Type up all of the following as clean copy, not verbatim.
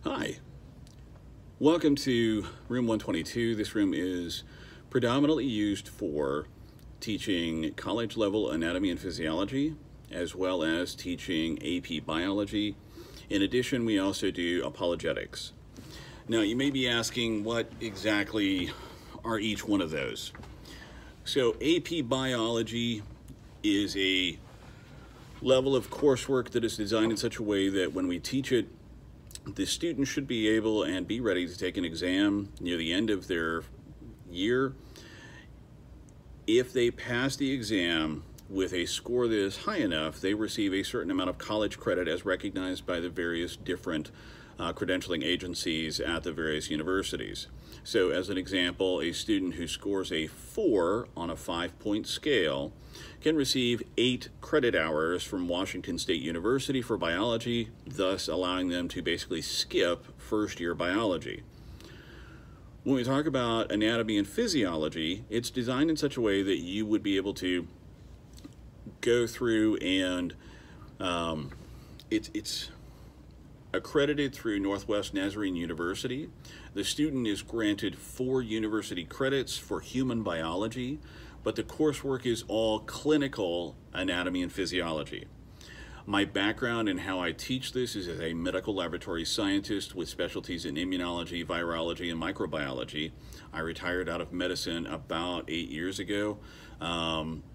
Hi, welcome to room 122. This room is predominantly used for teaching college level anatomy and physiology, as well as teaching AP biology. In addition, we also do apologetics. Now, you may be asking, what exactly are each one of those? So AP biology is a level of coursework that is designed in such a way that when we teach it, the student should be able and be ready to take an exam near the end of their year. If they pass the exam with a score that is high enough, they receive a certain amount of college credit as recognized by the various different credentialing agencies at the various universities. So as an example, a student who scores a 4 on a 5-point scale can receive 8 credit hours from Washington State University for biology, thus allowing them to basically skip first-year biology. When we talk about anatomy and physiology, it's designed in such a way that you would be able to go through and it's accredited through Northwest Nazarene University. The student is granted 4 university credits for human biology, but the coursework is all clinical anatomy and physiology. My background and how I teach this is as a medical laboratory scientist with specialties in immunology, virology, and microbiology. I retired out of medicine about 8 years ago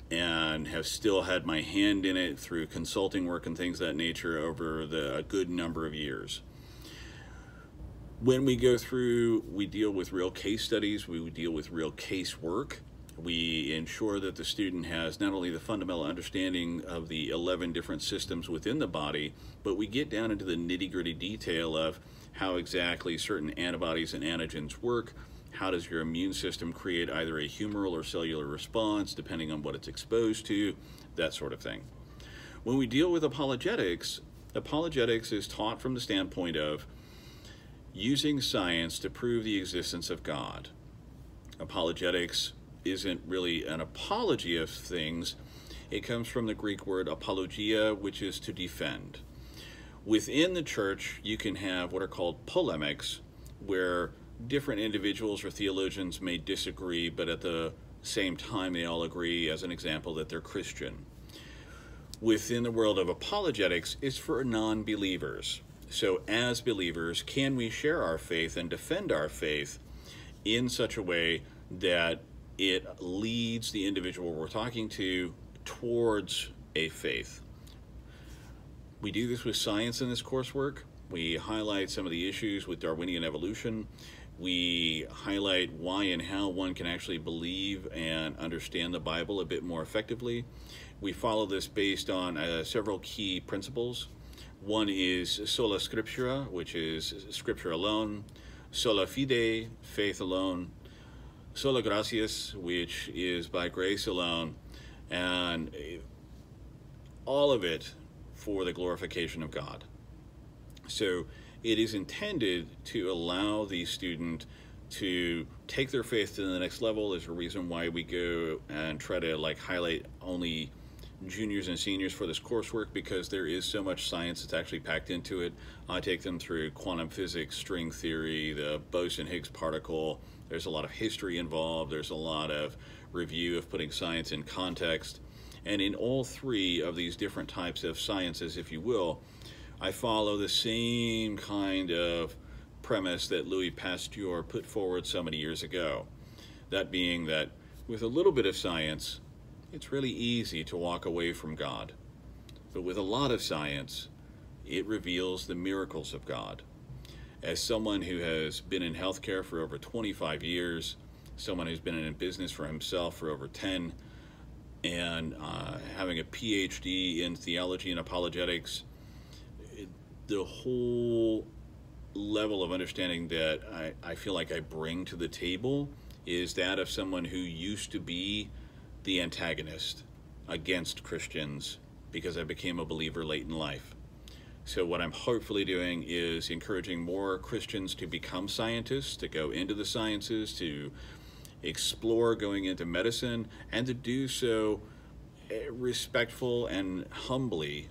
and have still had my hand in it through consulting work and things of that nature over a good number of years. When we go through, we deal with real case studies, we deal with real case work. We ensure that the student has not only the fundamental understanding of the 11 different systems within the body, but we get down into the nitty-gritty detail of how exactly certain antibodies and antigens work. How does your immune system create either a humoral or cellular response, depending on what it's exposed to, that sort of thing. When we deal with apologetics, apologetics is taught from the standpoint of using science to prove the existence of God. Apologetics isn't really an apology of things. It comes from the Greek word apologia, which is to defend. Within the church, you can have what are called polemics, where different individuals or theologians may disagree, but at the same time they all agree, as an example, that they're Christian. Within the world of apologetics, it's for non-believers. So as believers, can we share our faith and defend our faith in such a way that it leads the individual we're talking to towards a faith? We do this with science in this coursework. We highlight some of the issues with Darwinian evolution. We highlight why and how one can actually believe and understand the Bible a bit more effectively. We follow this based on several key principles. One is sola scriptura, which is scripture alone. Sola fide, faith alone. Sola gratias, which is by grace alone, and all of it for the glorification of God. So it is intended to allow the student to take their faith to the next level. There's a reason why we go and try to highlight only juniors and seniors for this coursework, because there is so much science that's actually packed into it. I take them through quantum physics, string theory, the Bose-Higgs particle. There's a lot of history involved. There's a lot of review of putting science in context. And in all 3 of these different types of sciences, if you will, I follow the same kind of premise that Louis Pasteur put forward so many years ago. That being that with a little bit of science, it's really easy to walk away from God. But with a lot of science, it reveals the miracles of God. As someone who has been in healthcare for over 25 years, someone who's been in business for himself for over 10, and having a PhD in theology and apologetics, the whole level of understanding that I feel like I bring to the table is that of someone who used to be the antagonist against Christians because I became a believer late in life. So what I'm hopefully doing is encouraging more Christians to become scientists, to go into the sciences, to explore going into medicine, and to do so respectful and humbly,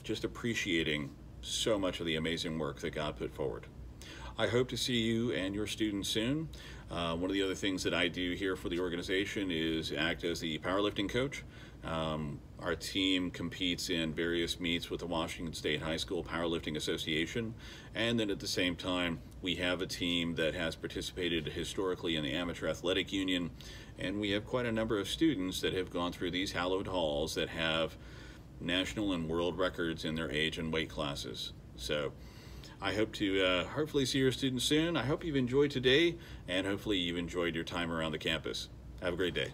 just appreciating so much of the amazing work that God put forward. I hope to see you and your students soon. One of the other things that I do here for the organization is act as the powerlifting coach. Our team competes in various meets with the Washington State High School Powerlifting Association, and then at the same time we have a team that has participated historically in the Amateur Athletic Union, and we have quite a number of students that have gone through these hallowed halls that have national and world records in their age and weight classes. So I hope to hopefully see your students soon. I hope you've enjoyed today, and hopefully you've enjoyed your time around the campus. Have a great day.